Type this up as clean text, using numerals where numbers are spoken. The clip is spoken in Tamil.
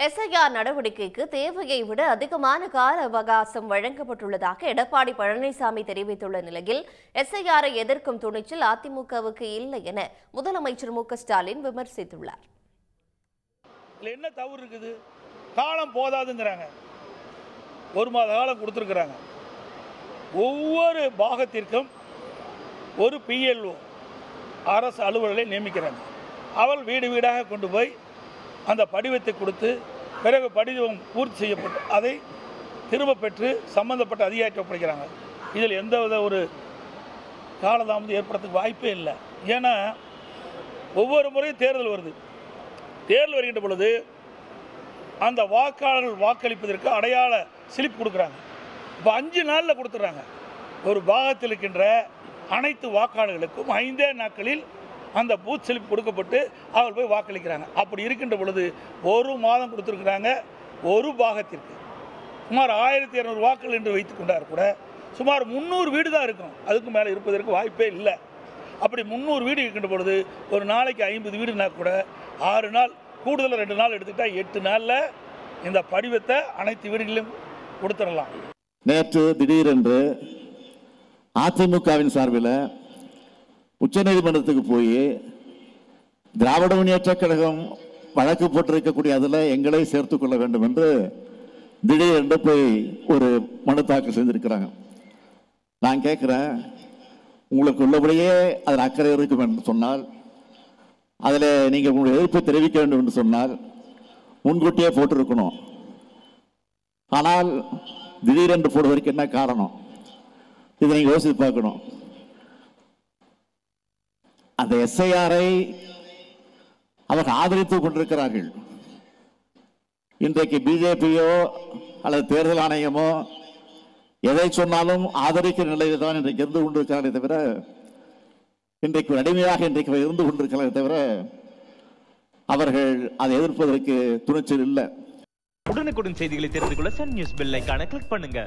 எஸ்ஐஆர் நடவடிக்கைக்கு தேவையை விட அதிகமான கால அவகாசம் வழங்கப்பட்டுள்ளதாக எடப்பாடி பழனிசாமி தெரிவித்துள்ள நிலையில் எஸ்ஐஆரை எதிர்க்கும் துணிச்சல் அதிமுகவுக்கு இல்லை என முதலமைச்சர் மு.க.ஸ்டாலின் விமர்சித்துள்ளார். என்ன தவறு இருக்குது? காலம் போதாதுங்கிறாங்க. 1 மாத காலம் கொடுத்துருக்குறாங்க. ஒவ்வொரு பாகத்திற்கும் ஒரு PLO அரசு அலுவலரை நியமிக்கிறாங்க. அவள் வீடு வீடாக கொண்டு போய் அந்த படிவத்தை கொடுத்து பிறகு படிவம் பூர்த்தி செய்யப்பட்டு அதை திரும்ப பெற்று சம்பந்தப்பட்ட அதிகாரிக்கு ஒப்படைக்கிறாங்க. இதில் எந்தவித ஒரு காலதாமதம் ஏற்படுறதுக்கு வாய்ப்பே இல்லை. ஏன்னா ஒவ்வொரு முறையும் தேர்தல் வருது. தேர்தல் வருகின்ற பொழுது அந்த வாக்காளர்கள் வாக்களிப்பதற்கு அடையாள ஸ்லிப் கொடுக்குறாங்க. இப்போ 5 நாளில் கொடுத்துட்றாங்க. ஒரு பாகத்தில் இருக்கின்ற அனைத்து வாக்காளர்களுக்கும் 5 நாட்களில் அந்த பூத் ஸ்லிப் கொடுக்கப்பட்டு அவர்கள் போய் வாக்களிக்கிறாங்க. அப்படி இருக்கின்ற பொழுது 1 மாதம் கொடுத்துருக்குறாங்க. ஒரு பாகத்திற்கு சுமார் 1200 வாக்குகள் என்று வைத்துக் கொண்டார் கூட சுமார் 300 வீடு தான் இருக்கும். அதுக்கு மேலே இருப்பதற்கு வாய்ப்பே இல்லை. அப்படி 300 வீடு இருக்கின்ற பொழுது ஒரு நாளைக்கு 50 வீடுனா கூட 6 நாள் கூடுதல் 2 நாள் எடுத்துக்கிட்டால் 8 நாளில் இந்த படிவத்தை அனைத்து வீடுகளிலும் கொடுத்துடலாம். நேற்று திடீரென்று அதிமுகவின் சார்பில் உச்சநீதிமன்றத்துக்கு போய் திராவிட முன்னேற்றக் கழகம் வழக்கு போட்டிருக்கக்கூடிய அதில் எங்களை சேர்த்துக் கொள்ள வேண்டும் என்று திடீரென்று போய் ஒரு மனு தாக்கல் செய்திருக்கிறாங்க. நான் கேட்குறேன், உங்களுக்கு உள்ளபடியே அதில் அக்கறை இருக்கும் என்று சொன்னால், அதில் நீங்கள் உங்களுடைய எதிர்ப்பை தெரிவிக்க வேண்டும் என்று சொன்னால் முன்கூட்டியே போட்டிருக்கணும். ஆனால் திடீரென்று போடுவதற்கு என்ன காரணம்? இதை நீங்கள் யோசித்து பார்க்கணும். அந்த எஸ்ஐஆரை அவர்கள் ஆதரித்துக் கொண்டிருக்கிறார்கள். இன்றைக்கு பிஜேபியோ அல்லது தேர்தல் ஆணையமோ எதை சொன்னாலும் ஆதரிக்கிற நிலையில் தான் இன்றைக்கு இருந்து கொண்டிருக்கிறார்களே தவிர, இன்றைக்கு அடிமையாக இன்றைக்கு இருந்து கொண்டிருக்கிறார்களே தவிர அவர்கள் அதை எதிர்ப்பதற்கு துணிச்சல் இல்லை. உடனுக்குடன் செய்திகளை தெரிந்து கொள்ள சன் நியூஸ் பெல் ஐகானை கிளிக் பண்ணுங்க.